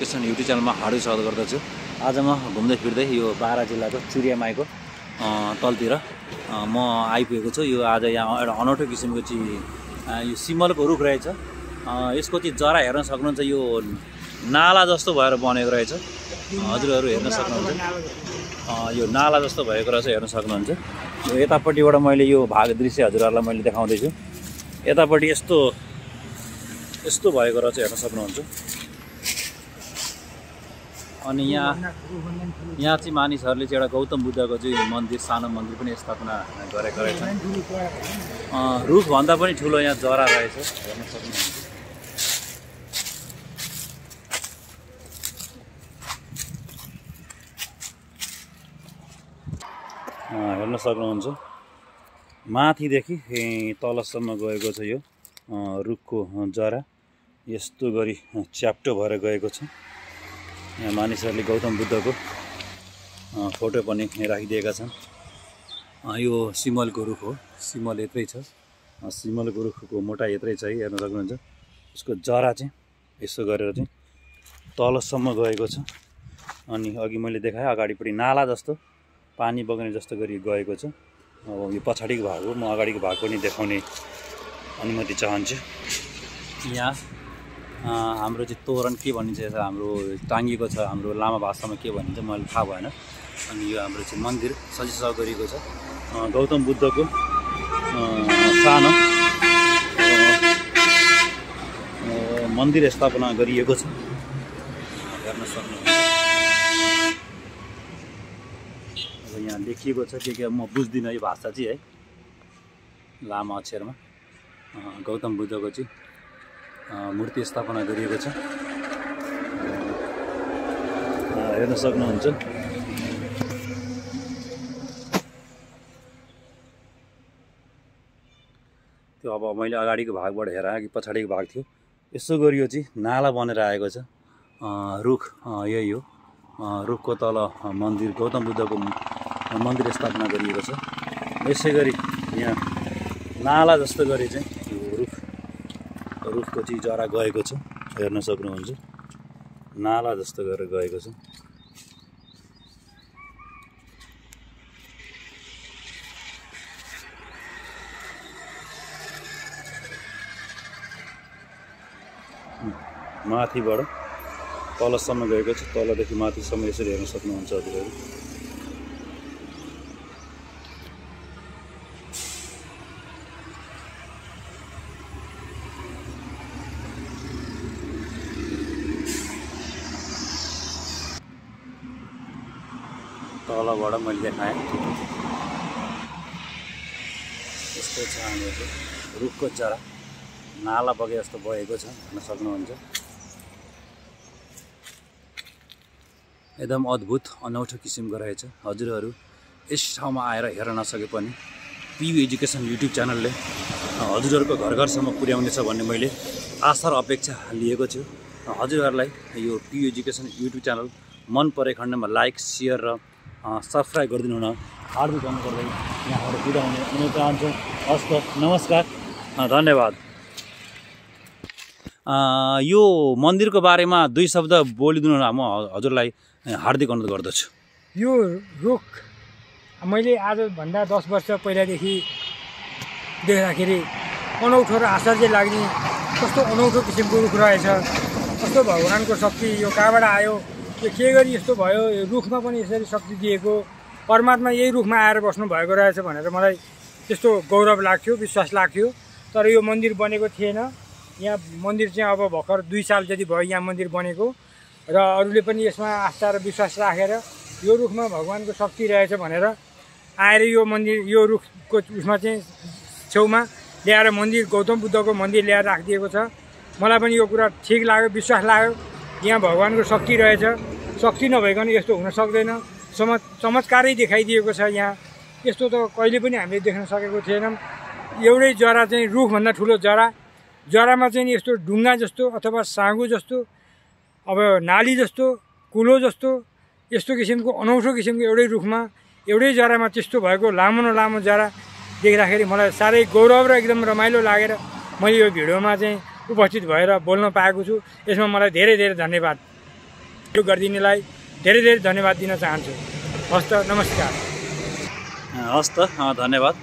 Education YouTube च्यानलमा हार्दिक स्वागत गर्दछु। आज म घुम्दै फिर्दै यो बारा जिल्लाको चुरियामाईको तलतिर म आइपुगेको छु। यो आज यहाँ एउटा अनौठो किसिमको चाहिँ यो सिमलको रुख रहेछ। यसको चाहिँ जरा हेर्न सक्नुहुन्छ, यो नाला जस्तो भएर बनेको रहेछ। हजुरहरू हेर्न सक्नुहुन्छ, यो नाला जस्तो भएको रहेछ, हेर्न सक्नुहुन्छ। यो यतापट्टिबाट मैले यो भाग दृश्य हजुरहरूलाई मैले देखाउँदैछु। यतापट्टि यस्तो भएको रहेछ, हेर्न सक्नुहुन्छ। अनि यहाँ चाहिँ मानिसहरूले चाहिँ एउटा गौतम बुद्धको चाहिँ मन्दिर, सानो मन्दिर पनि स्थापना गरेको रहेछ। रुखभन्दा पनि ठुलो यहाँ जरा रहेछ, हेर्न सक्नुहुन्छ। हेर्न सक्नुहुन्छ, माथिदेखि तलसम्म गएको छ यो रुखको जरा। यस्तो गरी च्याप्टो भएर गएको छ। यहाँ मानिसहरूले गौतम बुद्धको फोटो पनि राखिदिएका छन्। यो सिमलको रुख हो, सिमल यत्रै छ। सिमलको रुखको मोटाइ यत्रै छ, हेर्न सक्नुहुन्छ। यसको जरा चाहिँ यसो गरेर चाहिँ तलसम्म गएको छ। अनि अघि मैले देखाएँ अगाडिपट्टि नाला जस्तो पानी बग्ने जस्तो गरी गएको छ। अब यो पछाडिको भाग हो, म अगाडिको भाग पनि देखाउने अनुमति चाहन्छु। यहाँ हाम्रो चाहिँ तोरण के भनिन्छ, हाम्रो टाङ्गिएको छ, हाम्रो लामा भाषामा के भनिन्छ मैले थाहा भएन। अनि यो हाम्रो चाहिँ मन्दिर सजिसजाउ गरिएको छ। गौतम बुद्धको सानो मन्दिर स्थापना गरिएको छ, हेर्न सक्नुहुन्छ। अब यहाँ लेखिएको छ के म बुझ्दिनँ यो भाषा चाहिँ है, लामा अक्षरमा गौतम बुद्धको चाहिँ मूर्ति स्थापना गरिएको छ, हेर्न सक्नुहुन्छ। त्यो अब मैले अगाडिको भागबाट हेराएँ कि पछाडिको भाग थियो, यसो गरी यो चाहिँ नाला बनेर आएको छ। रुख यही हो, रुखको तल मन्दिर, गौतम बुद्धको मन्दिर स्थापना गरिएको छ। यसै गरी यहाँ नाला जस्तो गरी चाहिँ रुखको चाहिँ जरा गएको छ, हेर्न सक्नुहुन्छ। नाला जस्तो गरेर गएको छ। माथिबाट तलसम्म गएको छ, तलदेखि माथिसम्म यसरी हेर्न सक्नुहुन्छ हजुरहरू। तलबाट मैले देखाएँ यस्तो छ हामीहरूको रुखको जरा, नाला बगे जस्तो बगेको छ, हेर्न सक्नुहुन्छ। एकदम अद्भुत अनौठो किसिमको रहेछ। हजुरहरू यस ठाउँमा आएर हेर्न नसके पनि पियु एजुकेसन युट्युब च्यानलले हजुरहरूको घर घरसम्म पुर्याउनेछ भन्ने मैले आशा र अपेक्षा लिएको छु। हजुरहरूलाई यो पियु एजुकेसन युट्युब च्यानल मन परे खण्डमा लाइक, सेयर र सब्सक्राइब गरिदिनु हुन हार्दिक अनुरोध गर्दै यहाँबाट बिदा हुन चाहन्छु। हस् त, नमस्कार, धन्यवाद। यो मन्दिरको बारेमा दुई शब्द बोलिदिनु हुन म हजुरलाई हार्दिक अनुरोध गर्दछु। यो रुख मैले आजभन्दा 10 वर्ष पहिलादेखि देख्दाखेरि अनौठो र आश्चर्य लाग्ने कस्तो अनौठो किसिमको रुख रहेछ। कस्तो भगवान्को शक्ति यो कहाँबाट आयो, यो के गरी यस्तो भयो, यो रुखमा पनि यसरी शक्ति दिएको, परमात्मा यही रुखमा आएर बस्नु भएको रहेछ भनेर मलाई त्यस्तो गौरव लाग्थ्यो, विश्वास लाग्थ्यो। तर यो मन्दिर बनेको थिएन। यहाँ मन्दिर चाहिँ अब भर्खर 2 साल जति भयो यहाँ मन्दिर बनेको, र अरूले पनि यसमा आस्था र विश्वास राखेर यो रुखमा भगवान्को शक्ति रहेछ भनेर आएर यो मन्दिर, यो रुखको उसमा चाहिँ छेउमा ल्याएर मन्दिर, गौतम बुद्धको मन्दिर ल्याएर राखिदिएको छ। मलाई पनि यो कुरा ठिक लाग्यो, विश्वास लाग्यो। यहाँ भगवान्को शक्ति रहेछ, शक्ति नभइकन यस्तो हुन सक्दैन। चमत्कारै देखाइदिएको छ यहाँ। यस्तो त कहिले पनि हामीले देख्न सकेको थिएनौँ। एउटै जरा चाहिँ रुखभन्दा ठुलो जरामा चाहिँ यस्तो ढुङ्गा जस्तो अथवा साँगो जस्तो, अब नाली जस्तो, कुलो जस्तो, यस्तो किसिमको अनौठो किसिमको एउटै रुखमा एउटै जरामा त्यस्तो भएको लामो न लामो जरा देख्दाखेरि मलाई साह्रै गौरव र एकदम रमाइलो लागेर मैले यो भिडियोमा चाहिँ उपस्थित भएर बोल्न पाएको छु। यसमा मलाई धेरै धेरै धन्यवाद। गरिदिनेलाई धेरै धेरै धन्यवाद दिन चाहन्छु। हस्त नमस्कार। हस् त धन्यवाद।